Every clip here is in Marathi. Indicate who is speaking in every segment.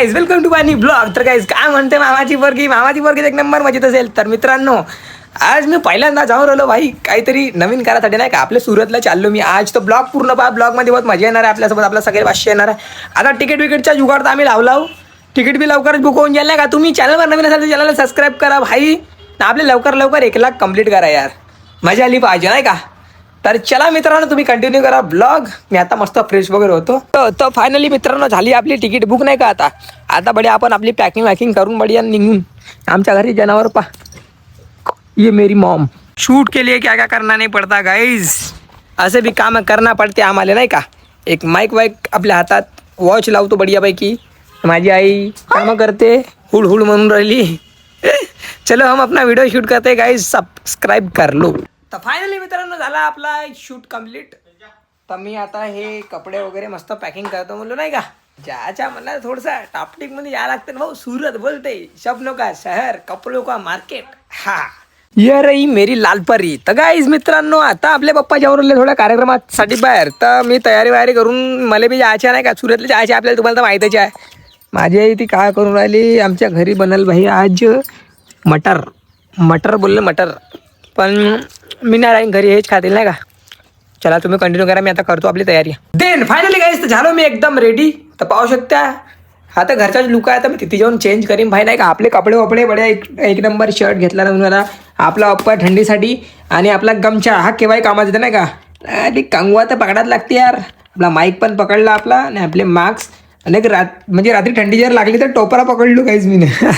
Speaker 1: Guys welcome to my blog. तर गाईज काय म्हणते मामाची पोरगी एक नंबर मजेत असेल. तर मित्रांनो आज मी पहिल्यांदा जाऊन राहिलो भाई काहीतरी नवीन करायसाठी नाही का. आपल्या सुरतला चाललो मी आज. तर ब्लॉग पूर्ण पहा. ब्लॉगमध्ये बहुत मजा येणार आहे आपल्यासोबत. आपल्या सगळे 500 येणार आहे. आता तिकीटचा जुगाड तर आम्ही लावलाव. तिकीट बी लवकरच बुक होऊन जाईल नाही का. तुम्ही चॅनलवर नवीन असाल तर चॅनलला सबस्क्राईब करा भाई. आपले लवकर 1 लाख कंप्लीट करा यार. मजा आली पाहिजे नाही का. तर चला मित्रांनो तुम्ही कंटिन्यू करा ब्लॉग. मी आता मस्त फ्रेश वगैरे होतो. तर फायनली मित्रांनो झाली आपली तिकीट बुक नाही का. आता बढिया आपण आपली पॅकिंग करून बढिया निघून आमच्या घरी. जनावर पा ये मेरी मॉम. शूट के लिए क्या क्या करना नहीं पड़ता गाइज. असे भी काम करना पडते आम्हाला नाही का. एक माईक आपल्या हातात वॉच लावतो बढियापैकी. माझी आई कामं करते हुड म्हणून राहिली. चलो हम अपना व्हिडिओ शूट करते गाइज. सबस्क्राईब कर लो. तर फायनली मित्रांनो झाला आपला शूट कंप्लीट. तर मी आता हे कपडे वगैरे मस्त पॅकिंग करतो म्हणलो नाही का. ज्याच्या मला थोडंसं टॉपटिकमध्ये यायला लागतं ना भाऊ. सूरत बोलते शब्दों का शहर कपड़ों का मार्केट. हा ये रही मेरी लालपरी. तर गाईज मित्रांनो आता आपले पप्पा जाऊन थोड्या कार्यक्रमासाठी बाहेर. तर मी तयारी करून मला बी जायचं नाही का. सुरतला जायचे आपल्याला तुम्हाला तर माहितीच आहे. माझी आई ती काय करून राहिली. आमच्या घरी बनल भाई आज मटर बोलले मटर. पण मी नाही राहीन घरी हेच खातील नाही का. चला तुम्ही कंटिन्यू करा. मी आता करतो आपली तयारी. देन फायनली गाईज तर झालो मी एकदम रेडी. तर पाहू शकता आता घरचा लुक आहे. तर मी तिथे जाऊन चेंज करीन भाई नाही का. आपले कपडे बड्या एक नंबर शर्ट घेतला ना मला. आपला अप्पा थंडीसाठी आणि आपला गमछा हा केव्हाही कामात येतं नाही का. ती कंगवा तर पकडायला लागते यार. आपला माईक पण पकडला आपला आणि आपले मास्क. आणि म्हणजे रात्री थंडी जर लागली तर टोपरा पकडलो काहीच मी नाही.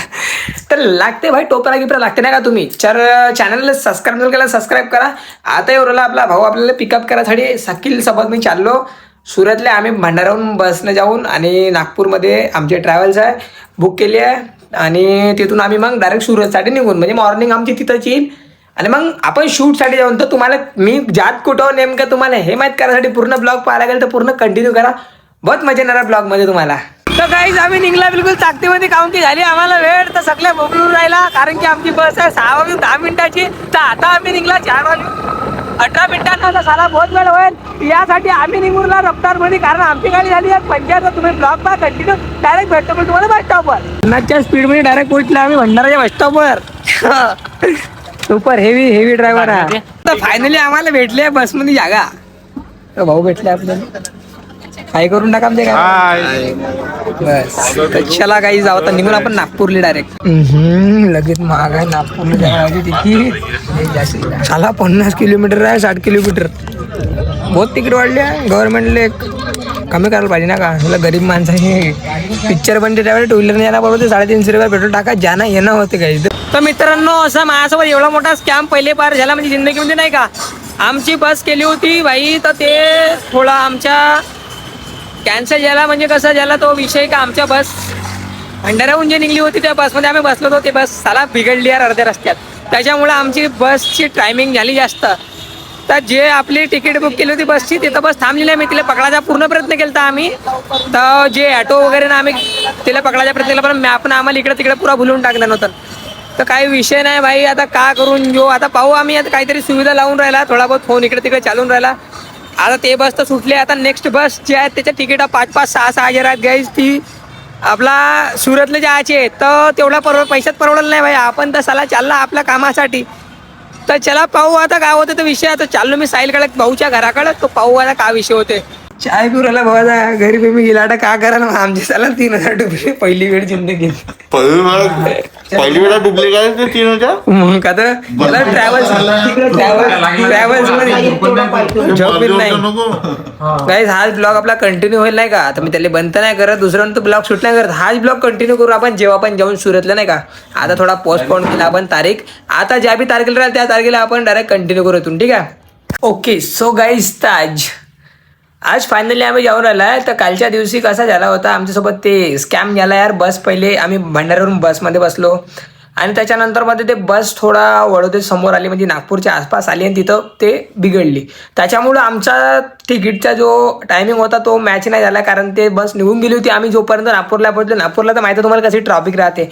Speaker 1: तर लागते भाई टोपरा गिपरा लागते नाही का. तुम्ही चॅनलला सबस्क्राईब करा. आता एवढं आपला भाऊ आपल्याला पिकअप करायसाठी सकील सोबत मी चाललो. सुरतले आम्ही भंडाराहून बसनं जाऊन आणि नागपूरमध्ये आमचे ट्रॅव्हल्स आहे बुक केली आहे. आणि तिथून आम्ही मग डायरेक्ट सुरतसाठी निघून म्हणजे मॉर्निंग आमची तिथंच येईल. आणि मग आपण शूटसाठी जाऊन. तर तुम्हाला मी जात कुठं नेमकं तुम्हाला हे माहीत करायसाठी पूर्ण ब्लॉग पाहायला गेलं तर पूर्ण कंटिन्यू करा. बहुत मजा येणार ब्लॉगमध्ये तुम्हाला. तर गाईज आम्ही निघला बिलकुल ताकदीमध्ये. काउन की झाली आम्हाला वेळ. तर सगळ्या बोगळून राहिला कारण की आमची बस आहे 6 वाजून 10 मिनिटाची. तर आता आम्ही निघला 4 वाजून 18 मिनिटांना. तर साला बहुत वेळ होईल. यासाठी आम्ही निघूनला रफ्तारमध्ये कारण आमची गाडी झाली आहे 50. तुम्ही ब्लॉग पहा कंटिन्यू. डायरेक्ट भेटतो पण तुम्हाला बस स्टॉपवर. 50च्या स्पीडमध्ये डायरेक्ट पोहोचला आम्ही भंडाराच्या बस स्टॉपवर. सुपर हेवी ड्रायव्हर आहे. तर फायनली आम्हाला भेटले बसमध्ये जागा. तर भाऊ भेटले आपल्याला. काय करून टाका आमचे काय बस. तर चला काही जाऊ आता निघून आपण नागपूरला डायरेक्ट. लगेच महाग आहे नागपूरला जायची तिकीट. साला 50 किलोमीटर आहे 60 किलोमीटर. बहुत तिकीट वाढली आहे. गव्हर्नमेंटले कमी करायला पाहिजे ना का. तुला गरीब माणसाने पिक्चर बनते त्यावेळेस टू व्हीलरने यायला बरोबर 350 रुपये पेट्रोल टाका जाणं येणं होते काही. तर मित्रांनो असं माझ्यासोबत एवढा मोठा स्कॅम पहिले पार झाला म्हणजे जिंदगीमध्ये नाही का. आमची बस केली होती भाई. तर ते थोडा आमच्या कॅन्सल झाला. म्हणजे कसं झाला तो विषय का आमच्या बस भंडाऱ्याहून जे निघली होती त्या बसमध्ये आम्ही बसलो होतो. ते बस साला बिघडली यार अर्ध्या रस्त्यात. त्याच्यामुळं आमची बसची टायमिंग झाली जास्त. तर जे आपली तिकीट बुक केली होती बसची तिथं बस थांबलेली आहे. मी तिला पकडायचा पूर्ण प्रयत्न केला आम्ही. तर जे ॲटो वगैरे ना आम्ही तिला पकडायचा प्रयत्न केला पण मॅपनं आम्हाला इकडे तिकडे पुरा भुलून टाकलं नव्हतं. तर काही विषय नाही भाई. आता का करून घेऊ. आता पाहू आम्ही. आता काहीतरी सुविधा लावून राहिला. थोडा बहुत फोन इकडे तिकडे चालून राहिला. आता ते बस तर सुटले. आता नेक्स्ट बस जे आहेत त्याच्या तिकीट 5-5, 6-6 हजार आहेत गाईज. ती आपला सुरतला जायचे. तर तेवढा पैशात परवडलं नाही भाई. आपण तर साला चालला आपल्या कामासाठी. तर चला पाहू आता काय होतं तर विषय. आता चाललो मी साहिलकडे भाऊच्या घराकडे. तो पाहू आता काय विषय होते. चाय पिरायला भावाचा घरी मी गेला आता का करायला. आमची साला 3000 डुबले पहिली वेळ जिंदगी.
Speaker 2: पहिली वेळा डुबले काय ते 3000
Speaker 1: मग का तर मला ट्रॅव्हल्स मध्ये झोप येत नाही गाईज. हाच ब्लॉग आपला कंटिन्यू होईल नाही का. आता मी त्याला बंद नाही करत. दुसरा तो ब्लॉग शूट नाही करत. हाच ब्लॉग कंटिन्यू करू आपण जेव्हा आपण जाऊन सुरतला नाही का. आता थोडा पोस्टपोन केला आपण तारीख. आता ज्या बी तारखेला राहील त्या तारखेला आपण डायरेक्ट कंटिन्यू करू इथून. ठीक आहे ओके. सो गाईज आज फायनली आम्ही जाऊन राहिला आहे. तर कालच्या दिवशी कसा झाला होता आमच्यासोबत ते स्कॅम झाला यार. बस पहिले आम्ही भंडाऱ्यावरून बसमध्ये बसलो आणि त्याच्यानंतर मध्ये ते बस थोडा वडोदे समोर आली म्हणजे नागपूरच्या आसपास आली आणि तिथं ते बिघडली. त्याच्यामुळं आमचा तिकीटचा जो टायमिंग होता तो मॅच नाही झाला कारण ते बस निघून गेली होती. आम्ही जोपर्यंत नागपूरला पोहोचलो. नागपूरला तर माहिती आहे तुम्हाला कशी ट्रॉफिक राहते.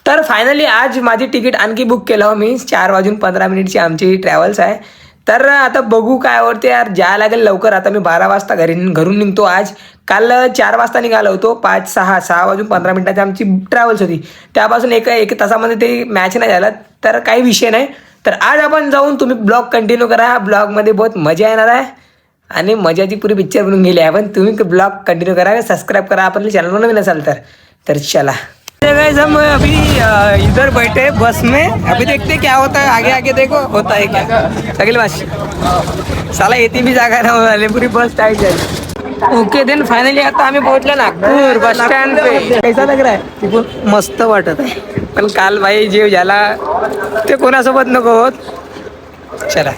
Speaker 1: तर फायनली आज माझी तिकीट आणखी बुक केलं मी. 4 वाजून 15 मिनिटची आमची ट्रॅव्हल्स आहे. तर आता बघू काय आवडते यार. जायला लागेल लवकर. आता मी 12 वाजता घरून निघतो आज काल 4 वाजता निघालो होतो, 6 वाजून 15 मिनिटाची आमची ट्रॅव्हल्स होती. त्यापासून एक तासामध्ये ते मॅच नाही झाला, तर काही विषय नाही. तर आज आपण जाऊन तुम्ही ब्लॉग कंटिन्यू करा. ब्लॉगमध्ये बहुत मजा येणार आहे आणि मजाची पुरी पिक्चर बनून गेली आहे. पण तुम्ही ब्लॉग कंटिन्यू करा, सबस्क्राईब करा आपल्या चॅनलवर नवीन असाल तर चला. गाइस हम अभी इधर बैठे बस में, अभी देखते क्या होता है. आगे आगे देखो होता है क्या. सगळे बस साला येते भी जागा ना वाले, पूरी बस टाइट झाली. ओके देन फायनली आता आम्ही पोहोचलो नागपूर बस स्टँड पे. कैसा लग रहा है. तिकडून मस्त वाटत आहे, पण काल भाई जीव झाला ते कोणासोबत नको होत. चला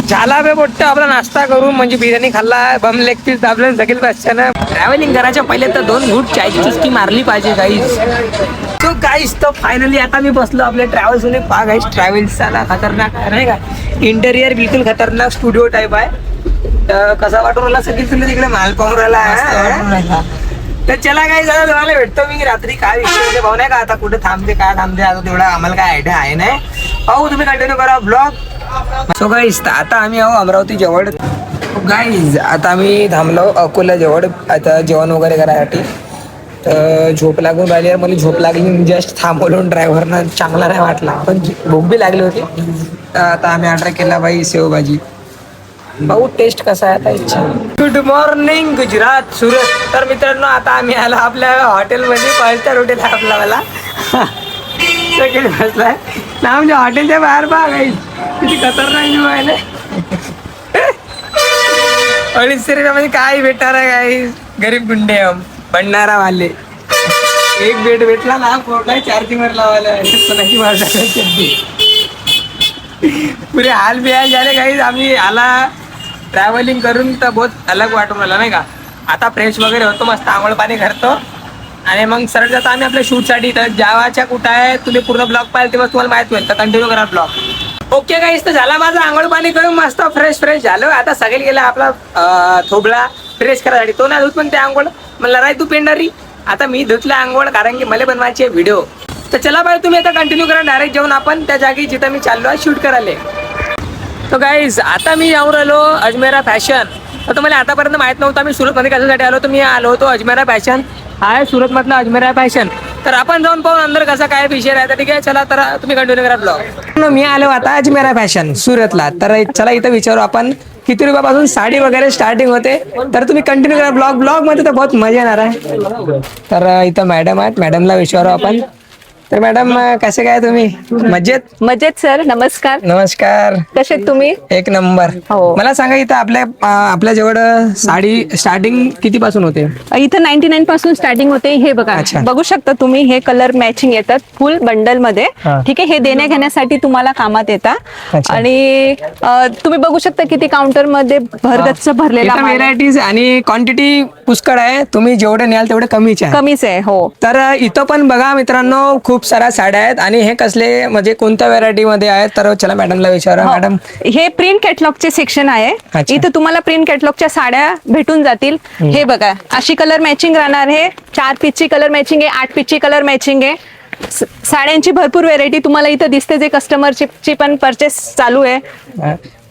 Speaker 1: झाला बे मोठं आपला नाश्ता करून, म्हणजे बिर्याणी खाल्ला, बम लेग पीस दाबलं, सगळं बसच्यानं. ट्रॅव्हलिंग करायच्या पहिले तर 2 घूट चायची चुस्की मारली पाहिजे गाईस. तो गाईस तर फायनली आता मी बसलो आपल्या ट्रॅव्हल्स मध्ये. पहा गाईस ट्रॅव्हल्स साला खतरनाक आहे नाही का. इंटेरियर बिलकुल खतरनाक स्टुडिओ टाईप आहे. तर कसा वाटून राहिला सगळी तुला तिकडे माल पाहून राहिला. तर चला गाईस आता तुम्हाला भेटतो मी रात्री. काय विषय भाऊ नाही का, आता कुठे थांबते काय थांबते आता तेवढा आम्हाला काय आयडिया आहे नाही. पाहू तुम्ही कंटिन्यू करा ब्लॉग. सो गाईज आता आम्ही आहो अमरावती जवळ. गाईज आता आम्ही थांबलो अकोला जवळ आता जेवण वगैरे करायसाठी. तर झोप लागून राहिली, मला झोप लागली जस्ट थांबवलो ड्रायव्हरनं. चांगला नाही वाटला, पण भूक बी लागली होती. तर आता आम्ही ऑर्डर केला बाई शेवभाजी. भाऊ टेस्ट कसा आहे आता इच्छा. Good morning Gujarat Surat. तर मित्रांनो आता आम्ही आलो आपल्या हॉटेलमध्ये. 5 स्टार हॉटेल आहे आपला मला सेकंड बसलाय ना, म्हणजे हॉटेलच्या बाहेर पहा गाईज किती खतरनाक व्ह्यू आहे ना. 250 रुपयामध्ये काय भेटणार आहे गाईज. गरीब गुंडे हम भंडारा वाले. एक बेड भेटला ना पोटाय चार्जिंगवर लावायला कोणाची वाट. पुरे हाल बिहाल झाले गाईज. आम्ही आला ट्रॅव्हलिंग करून तर बहुत अलग वाटून राहिला नाही का. आता फ्रेश वगैरे होतो, मस्त आंघोळ पाणी करतो आणि मग सरळ जातो आम्ही आपल्या शूटसाठी. तर जावाच्या कुठं आहे तुम्ही पूर्ण ब्लॉग पाहिजे तेव्हा तुम्हाला माहित होईल. तर कंटिन्यू करा ब्लॉग. ओके गाईस तर झाला माझा आंघोळ पाणी करून मस्त फ्रेश झालो. आता सगळे गेला आपला थोबळा फ्रेश करायसाठी. तो नाही धुत पण ते आंघोळ म्हणला राय तू पेंडारी. आता मी धुतला आंघोळ कारण की मला बनवायची व्हिडिओ. तर चला बाई तुम्ही आता कंटिन्यू करा. डायरेक्ट जाऊन आपण त्या जागी जिथं मी चाललो आहे शूट करायला. तो गाईज आता मी येऊन राहिलो अजमेरा फॅशन. तर तुम्हाला आतापर्यंत माहित नव्हतं मी सुरतमध्ये कशासाठी आलो. तर मी आलो होतो अजमेरा फॅशन. आहे सुरतमधलं अजमेरा फॅशन. तर आपण जाऊन पाहून अंदर कसा काय विषय राहता. ठीक आहे चला तर तुम्ही कंटिन्यू करा ब्लॉग. मी आलो आता अजमेरा फॅशन सुरतला. तर चला इथं विचारू आपण किती रुपयापासून साडी वगैरे स्टार्टिंग होते. तर तुम्ही कंटिन्यू करा ब्लॉग मध्ये तर बहुत मजा येणार आहे. तर इथं मॅडम आहेत, मॅडमला विचारू आपण. तर मॅडम कसे काय तुम्ही. मजेत
Speaker 3: मजेत सर. नमस्कार.
Speaker 1: नमस्कार.
Speaker 3: कसे आहेत तुम्ही.
Speaker 1: एक नंबर.
Speaker 3: हो.
Speaker 1: मला सांगा इथं आपल्या जवळ साडी स्टार्टिंग किती पासून होते.
Speaker 3: इथं 99 पासून स्टार्टिंग होते. हे बघा
Speaker 1: अच्छा.
Speaker 3: बघू शकता तुम्ही. हे कलर मॅचिंग येतात फुल बंडल मध्ये.
Speaker 1: हा.
Speaker 3: ठीक आहे. हे देण्या घेण्यासाठी तुम्हाला कामात येतात.
Speaker 1: अच्छा.
Speaker 3: आणि तुम्ही बघू शकता किती काउंटर मध्ये भरगच्च भरलेला माल आहे.
Speaker 1: व्हेरायटीज आणि क्वांटिटी पुष्कळ आहे. तुम्ही जेवढे न्याल तेवढे कमीच आहे.
Speaker 3: कमीच आहे. हो.
Speaker 1: तर इथं पण बघा मित्रांनो खूप साऱ्या साड्या आहेत. आणि हे कसले म्हणजे कोणत्या व्हेरायटी मध्ये आहेत. तर चला मॅडमला विचारा.
Speaker 3: हो.
Speaker 1: मॅडम
Speaker 3: हे प्रिंट कॅटलॉगचे सेक्शन आहे.
Speaker 1: अच्छा.
Speaker 3: इथं तुम्हाला प्रिंट कॅटलॉगच्या साड्या भेटून जातील. हे बघा अशी कलर मॅचिंग राहणार आहे. 4 पीसची कलर मॅचिंग आहे. 8 पीसची कलर मॅचिंग आहे. साड्यांची भरपूर व्हेरायटी तुम्हाला इथं दिसते. जे कस्टमरची पण परचेस चालू आहे.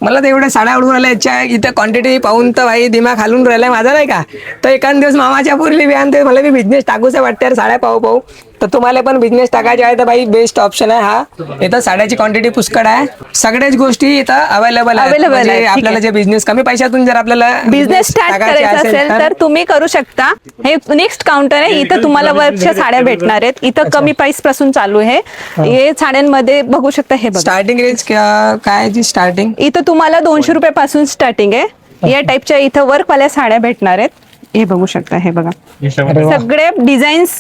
Speaker 1: मला तर एवढ्या साड्या आवडून राहिल्या. इथं क्वांटिटी पाहून तर भाई दिमाग खालून राहिलाय माझा नाही का. तर एखाद दिवस मामाच्या पुरली बी आणते. मला बी बिझनेस टाकूचा वाटते यार साड्या पाहू. तर तुम्हाला पण बिझनेस टाकायचे आहे तर भाई बेस्ट ऑप्शन आहे हा. इथं साड्याची क्वांटिटी पुष्कळ आहे. सगळ्याच गोष्टी इथं अवेलेबल आहे.
Speaker 3: Available
Speaker 1: म्हणजे
Speaker 3: आहे, ठीक
Speaker 1: आपल्याला
Speaker 3: आहे.
Speaker 1: जे बिझनेस कमी पैशातून जर आपल्याला
Speaker 3: बिझनेस स्टार्ट करायचा असेल तर तुम्ही करू शकता. हे नेक्स्ट काउंटर आहे. इथं तुम्हाला वर्कच्या साड्या भेटणार आहेत. इथं कमी प्राइस पासून चालू आहे. हे साड्यांमध्ये बघू शकता. हे बघा
Speaker 1: स्टार्टिंग रेंज काय जी स्टार्टिंग.
Speaker 3: इथं तुम्हाला 200 रुपयापासून स्टार्टिंग आहे. या टाईपच्या इथं वर्कवाल्या साड्या भेटणार आहेत. हे बघू शकता. हे बघा सगळे डिझाईन्स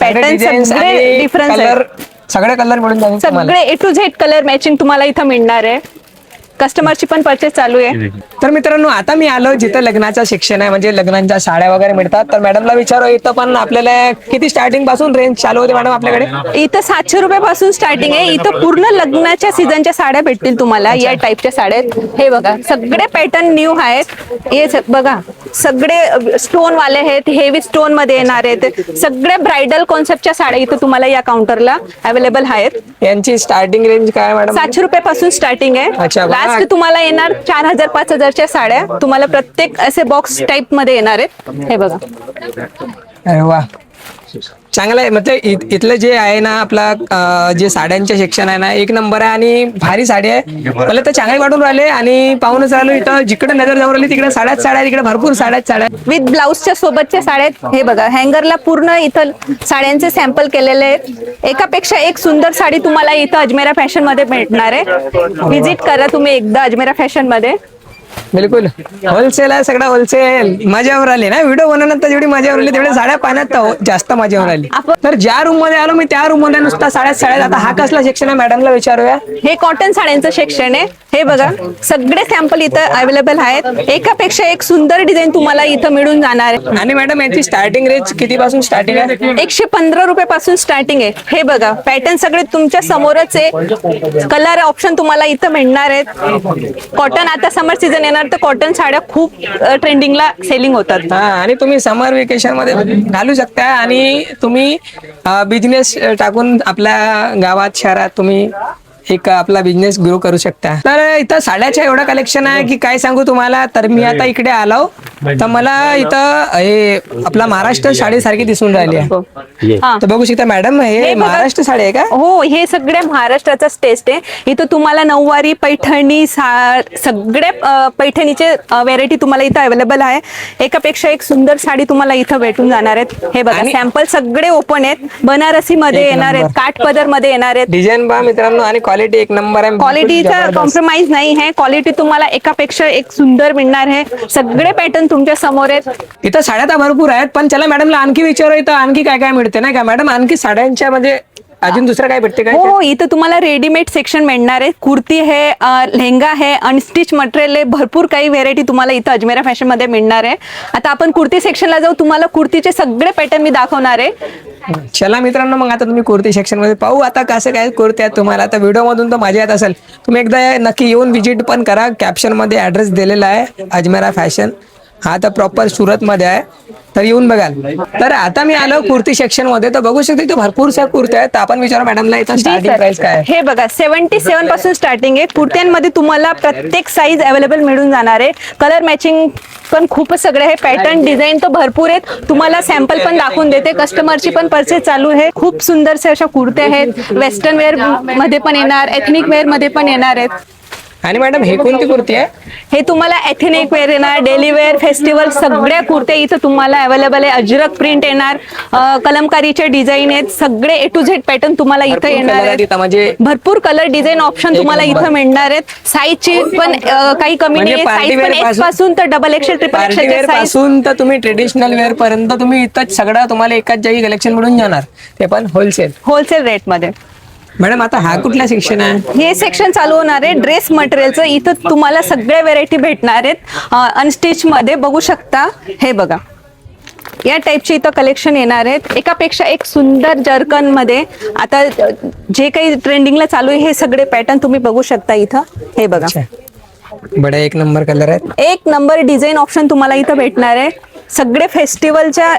Speaker 3: पॅटर्न सगळे डिफरन्स
Speaker 1: कलर सगळे कलर मिळून जातील तुम्हाला.
Speaker 3: सगळे A to Z colour matching तुम्हाला इथं मिळणार आहे. कस्टमरची पण परचेस चालू आहे.
Speaker 1: तर मित्रांनो आता मी आलो जिथं लग्नाचा सेक्शन आहे. म्हणजे लग्नांच्या साड्या वगैरे मिळतात. तर मॅडमला विचारू इथं पण आपल्याला किती स्टार्टिंग पासून रेंज चालू होते मॅडम आपल्याकडे.
Speaker 3: इथं 700 रुपयापासून स्टार्टिंग आहे. इथं पूर्ण लग्नाच्या सीझनच्या साड्या भेटतील तुम्हाला. या टाईपच्या साड्या आहेत. हे बघा सगळे पॅटर्न न्यू आहेत. हे बघा सगळे स्टोन वाले आहेत. हेवी स्टोन मध्ये येणार आहेत. सगळे ब्रायडल कॉन्सेप्टच्या साड्या इथं तुम्हाला या काउंटरला अवेलेबल आहेत.
Speaker 1: यांची स्टार्टिंग रेंज काय मॅडम.
Speaker 3: 700 रुपयापासून स्टार्टिंग आहे.
Speaker 1: अच्छा.
Speaker 3: लास्ट लास्ट तुम्हाला येणार 4,000-5,000च्या साड्या तुम्हाला प्रत्येक असे बॉक्स टाइप मध्ये येणार आहेत. हे बघा
Speaker 1: अरे वा, चांगलं आहे. मतलब इथलं जे आहे ना आपला जे साड्यांचे सेक्शन आहे ना एक नंबर आहे आणि भारी साडी आहे. मला तर चांगले वाटून राहिले आणि पाहूनच राहिलो इथं जिकडे नजर जाऊन राहिली तिकडे साड्या तिकडे भरपूर साड्या.
Speaker 3: विथ ब्लाउजच्या सोबतच्या साड्या आहेत. हे बघा हँगरला पूर्ण इथं साड्यांचे सॅम्पल केलेले आहेत. एकापेक्षा एक सुंदर साडी तुम्हाला इथं अजमेरा फॅशन मध्ये भेटणार आहे. व्हिजिट करा तुम्ही एकदा अजमेरा फॅशन मध्ये.
Speaker 1: बिलकुल होलसेल आहे, सगळं होलसेल. मजावर आली ना व्हिडिओ बनवण्यात जेवढी मजावर आली तेवढे साड्या पाहण्यात जास्त मजावर आली. तर ज्या रूम मध्ये आलो मी त्या रूम मध्ये नुसता साड्या. आता हा कसला सेक्शन आहे मॅडमला विचारूया.
Speaker 3: हे कॉटन साड्यांचं सेक्शन आहे. हे बघा सगळे सॅम्पल इथं अवेलेबल आहेत. एकापेक्षा एक सुंदर डिझाईन तुम्हाला इथं मिळून जाणार आहे.
Speaker 1: आणि मॅडम याची स्टार्टिंग रेंज किती पासून स्टार्टिंग आहे?
Speaker 3: 115 रुपये पासून स्टार्टिंग आहे. हे बघा पॅटर्न सगळे तुमच्या समोरच आहे. कलर ऑप्शन तुम्हाला इथं मिळणार आहेत. कॉटन आता समर सीझन येणार तर कॉटन साड्या खूप ट्रेंडिंगला सेलिंग होतात.
Speaker 1: हा, आणि तुम्ही समर वेकेशन मध्ये घालू शकता आणि तुम्ही बिझनेस टाकून आपल्या गावात शहरात तुम्ही एक आपला बिझनेस ग्रो करू शकता. तर इथं साड्याच्या एवढं कलेक्शन आहे की काय सांगू तुम्हाला. तर मी आता इकडे आलो तर मला इथं हे आपला महाराष्ट्र साडी सारखी दिसून राहिली आहे.
Speaker 3: हा.
Speaker 1: तर बघू शकता मॅडम हे
Speaker 3: हे बघा.
Speaker 1: महाराष्ट्र साडी आहे का?
Speaker 3: हो, हे सगळ्या महाराष्ट्राचा टेस्ट आहे. इथं तुम्हाला नऊवारी पैठणी सगळ्या पैठणीचे व्हेरायटी तुम्हाला इथं अवेलेबल आहे. एकापेक्षा एक सुंदर साडी तुम्हाला इथं भेटून जाणार आहेत. हे बघा सॅम्पल सगळे ओपन आहेत. बनारसी मध्ये येणार आहेत, काठपदर मध्ये येणार आहेत.
Speaker 1: डिझाईन पहा मित्रांनो आणि क्वालिटी एक नंबर आहे.
Speaker 3: क्वालिटीचा कॉम्प्रोमाइज नाही आहे. क्वालिटी तुम्हाला एकापेक्षा एक सुंदर मिळणार आहे. सगळे पॅटर्न तुमच्या समोर आहेत.
Speaker 1: इथं साड्या तर भरपूर आहेत पण चला मॅडमला आणखी विचारू इथं आणखी काय काय मिळते नाही का मॅडम. आणखी साड्यांच्या मध्ये अजून दुसरं काय भेटते काय?
Speaker 3: हो, इथं तुम्हाला रेडीमेड सेक्शन मिळणार आहे. कुर्ती आहे, लेहंगा आहे, अनस्टिच मटेरियल आहे. भरपूर काही व्हेरायटी तुम्हाला इथं अजमेरा फॅशन मध्ये मिळणार आहे. आता आपण कुर्ती सेक्शनला जाऊ. तुम्हाला कुर्तीचे सगळे पॅटर्न मी दाखवणार आहे.
Speaker 1: चला मित्रांनो मग आता तुम्ही कुर्ती सेक्शन मध्ये पाहू आता कसं काय कुर्ती आहेत तुम्हाला. आता व्हिडिओ मधून तर मजा येत असेल. तुम्ही एकदा नक्की येऊन व्हिजिट पण करा. कॅप्शन मध्ये ऍड्रेस दिलेला आहे अजमेरा फॅशन. हा तर प्रॉपर सुरत मध्ये आहे तर येऊन बघाल. तर आता मी आलो कुर्ती सेक्शन मध्ये तर बघू शकतो इथे भरपूरशा कुर्त्या आहेत. तर आपण विचारू मॅडमला इथं स्टार्टिंग प्राइस काय आहे?
Speaker 3: हे बघा 77 पासून स्टार्टिंग आहे. कुर्त्यांमध्ये तुम्हाला प्रत्येक साईज अवेलेबल मिळून जाणार आहे. कलर मॅचिंग पण खूपच सगळे आहे. पॅटर्न डिझाईन तर भरपूर आहेत. तुम्हाला सॅम्पल पण दाखवून देते. कस्टमरची पण परचेस चालू आहे. खूप सुंदरशा अशा कुर्त्या आहेत. वेस्टर्न वेअर मध्ये पण येणार, एथनिक वेअर मध्ये पण येणार आहेत.
Speaker 1: आणि मॅडम हे कोणती कुर्ती आहे?
Speaker 3: हे तुम्हाला एथनिक वेअर येणार, डेली वेअर, फेस्टिवल सगळ्या कुर्त्या इथं तुम्हाला अवेलेबल आहे. अजरक प्रिंट येणार, कलमकारीचे डिझाईन आहेत. सगळे ए टू झेड पॅटर्न तुम्हाला इथं येणार आहेत.
Speaker 1: म्हणजे
Speaker 3: भरपूर कलर डिझाईन ऑप्शन तुम्हाला इथं मिळणार आहेत. साईजची पण काही कमी नाही. साईज पण एक्स पासून तर double XL, triple XL size
Speaker 1: पासून तर तुम्ही ट्रेडिशनल वेअर पर्यंत तुम्ही इथं सगळं तुम्हाला एकाच जागी कलेक्शन मिळून जाणार. ते पण
Speaker 3: होलसेल रेट मध्ये.
Speaker 1: मॅडम आता हा कुठला सेक्शन आहे?
Speaker 3: हे सेक्शन चालू होणार आहे ड्रेस मटेरियलचं. इथं तुम्हाला सगळ्या व्हेरायटी भेटणार आहेत अनस्टिच मध्ये. बघू शकता हे बघा या टाईपचे इथं कलेक्शन येणार आहेत. एकापेक्षा एक सुंदर जर्कन मध्ये आता जे काही ट्रेंडिंगला चालू आहे हे सगळे पॅटर्न तुम्ही बघू शकता इथं. हे बघा
Speaker 1: बडा एक नंबर कलर आहे.
Speaker 3: एक नंबर डिझाईन ऑप्शन तुम्हाला इथं भेटणार आहे. सगळे फेस्टिवलच्या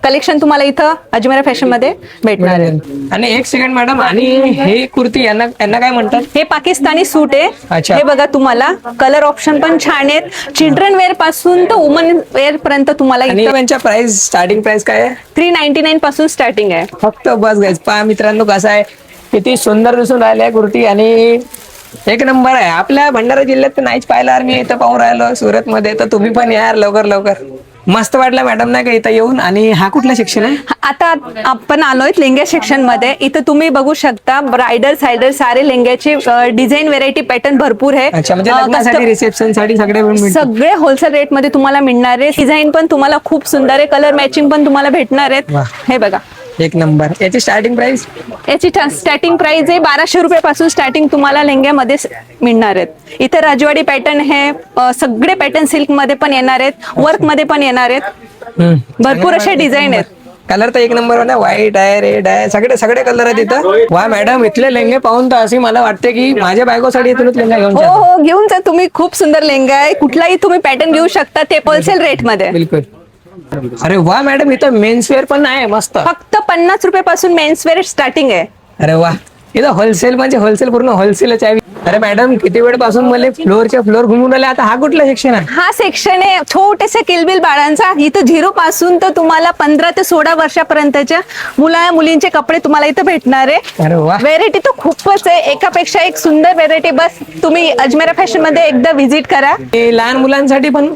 Speaker 3: कलेक्शन तुम्हाला इथं अजमेरा फॅशन मध्ये भेटणार आहे.
Speaker 1: आणि एक सेकंड मॅडम आणि हे कुर्ती यांना काय म्हणतात?
Speaker 3: हे पाकिस्तानी सूट आहे.
Speaker 1: अच्छा.
Speaker 3: हे बघा तुम्हाला कलर ऑप्शन पण छान आहेत. चिल्ड्रन वेअर पासून तर वुमन वेअर पर्यंत तुम्हाला
Speaker 1: आणि यांच्या प्राइस स्टार्टिंग प्राइस काय आहे?
Speaker 3: 399 पासून स्टार्टिंग आहे.
Speaker 1: फक्त बस गाईज पहा मित्रांनो कसं आहे किती सुंदर दिसून राहिले आहे कुर्ती आणि एक नंबर आहे. आपल्या भंडारा जिल्ह्यात तर नाहीच पाहिला मी इथं पाहून राहिलो सुरत मध्ये. तर तुम्ही पण यार लवकर. मस्त वाटलं मॅडम नाही का इथं येऊन. आणि हा कुठला सेक्शन आहे?
Speaker 3: आता आपण आलोय लेंग्या सेक्शन मध्ये. इथं तुम्ही बघू शकता ब्रायडल सायडल सारे लेंग्याचे डिझाईन व्हेरायटी पॅटर्न भरपूर आहे.
Speaker 1: अच्छा म्हणजे लग्नासाठी रिसेप्शन साठी
Speaker 3: सगळे होलसेल रेट मध्ये तुम्हाला मिळणार आहे. डिझाईन पण तुम्हाला खूप सुंदर आहे. कलर मॅचिंग पण तुम्हाला भेटणार आहेत. हे बघा
Speaker 1: एक नंबर. याची स्टार्टिंग प्राइस?
Speaker 3: याची स्टार्टिंग प्राइस आहे 1200 रुपये पासून स्टार्टिंग तुम्हाला लेंग्यामध्ये मिळणार आहेत. इथे राजवाडी पॅटर्न हे सगळे पॅटर्न सिल्क मध्ये पण येणार आहेत, वर्क मध्ये पण येणार आहेत. भरपूर असे डिझाईन आहेत.
Speaker 1: कलर तर एक नंबर ना. व्हाईट आहे, रेड आहे, सगळे कलर आहेत इथं. वा मॅडम इथले लेंगे पाहून तर असे मला वाटते की माझ्या बायकोसाठी इथूनच लेंगा घेऊन जा.
Speaker 3: हो घेऊन जा तुम्ही. खूप सुंदर लेंगा आहे. कुठलाही तुम्ही पॅटर्न घेऊ शकता. ते होलसेल रेट मध्ये.
Speaker 1: बिलकुल. अरे वा मॅडम इथं मेन्स वेअर पण आहे मस्त.
Speaker 3: फक्त 50 रुपये पासून मेन्स वेअर स्टार्टिंग आहे.
Speaker 1: अरे वा इथं होलसेल म्हणजे होलसेल पूर्ण होलसेलच आहे. अरे मॅडम किती वेळपासून मला फ्लोअरच्या फ्लोअर घुमून राहिले. आता हा कुठला सेक्शन आहे?
Speaker 3: हा सेक्शन आहे छोटेसे किलबिल बाळांचा. इथं 0 पासून तर तुम्हाला 15 ते 16 वर्षापर्यंतच्या मुलींचे कपडे तुम्हाला इथं भेटणार आहे.
Speaker 1: अरे वा.
Speaker 3: व्हेरायटी तर खूपच आहे, एकापेक्षा एक सुंदर व्हेरायटी. बस तुम्ही अजमेरा फॅशन मध्ये एकदा व्हिजिट करा.
Speaker 1: हे लहान मुलांसाठी पण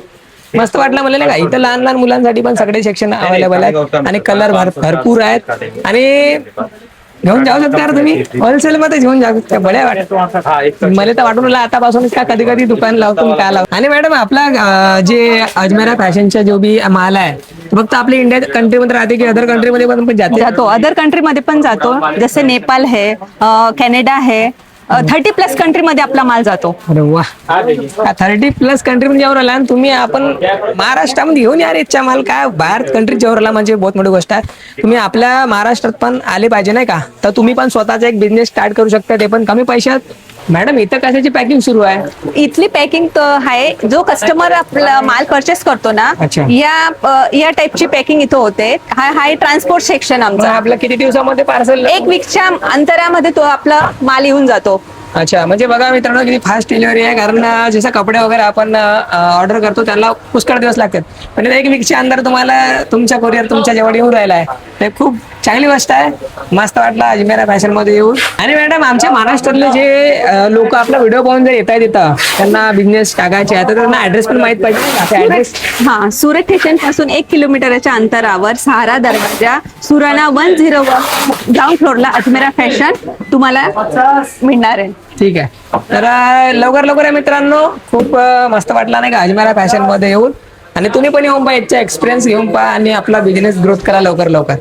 Speaker 1: मस्त वाटलं मला नाही का. इथं लहान लहान मुलांसाठी पण सगळे सेक्शन अवेलेबल आहेत आणि कलर भरपूर आहेत आणि घेऊन जाऊ शकता यार तुम्ही. होलसेल मध्ये घेऊन जाऊ शकता. बढ्या वाटत मला तर वाटून राहिलं आतापासूनच का कधी कधी दुकान लावतो काय लावतो. आणि मॅडम आपला जे अजमेरा फॅशनचा जो बी माल आहे फक्त आपल्या इंडिया कंट्रीमध्ये राहते की अदर कंट्रीमध्ये पण जाते?
Speaker 3: जातो, अदर कंट्री मध्ये पण जातो. जसे नेपाळ आहे, कॅनडा आहे, 30+ कंट्री मध्ये आपला माल जातो.
Speaker 1: अरे वा. 30+ कंट्री मध्ये जेव्हा राहिला तुम्ही आपण महाराष्ट्रामध्ये घेऊन या रे इच्छा माल. काय बाहेर कंट्रीत जेव्हा राहिला म्हणजे बहुत मोठी गोष्ट आहे. तुम्ही आपल्या महाराष्ट्रात पण आले पाहिजे नाही का. तर तुम्ही पण स्वतःचा एक बिझनेस स्टार्ट करू शकता ते पण कमी पैशात. मॅडम इथं कशाची पॅकिंग सुरू आहे?
Speaker 3: इथली पॅकिंग आहे, जो कस्टमर आपला माल परचेस करतो ना
Speaker 1: अच्छा.
Speaker 3: या टाइपची पॅकिंग इथं होते. हा ट्रान्सपोर्ट सेक्शन
Speaker 1: मग
Speaker 3: आमचा.
Speaker 1: आपलं किती दिवसामध्ये पार्सल?
Speaker 3: 1 वीकच्या अंतरामध्ये तो आपला माल येऊन जातो.
Speaker 1: अच्छा, म्हणजे बघा मित्रांनो किती फास्ट डिलिव्हरी आहे. कारण जसं कपडे वगैरे आपण ऑर्डर करतो त्याला पुष्कळ दिवस लागतात, पण 1 वीकच्या अंदर तुम्हाला तुमच्या कोरिअर तुमच्या जवळ येऊन राहिला आहे. ते खूप चांगली गोष्ट आहे. मस्त वाटलं अजमेरा फॅशन मध्ये येऊन. आणि मॅडम आमच्या महाराष्ट्रातले जे लोक आपला व्हिडिओ पाहून जर येत आहेत इथं त्यांना बिझनेस टाकायचे आहे तर त्यांना ऍड्रेस पण माहित पाहिजे ना. ऍड्रेस
Speaker 3: हा, सुरत स्टेशन पासून 1 किलोमीटरच्या अंतरावर सहारा दरवाजा, सुराणा 101 ग्राउंड फ्लोअरला अजमेरा फॅशन तुम्हाला मिळणार आहे.
Speaker 1: ठीक आहे. तर लवकर लवकर आहे मित्रांनो. खूप मस्त वाटला नाही का अजमेरा फॅशन मध्ये येऊन. आणि तुम्ही पण येऊन पहा, याचा एक्सपिरियन्स घेऊन पहा आणि आपला बिझनेस ग्रोथ करा लवकर लवकर.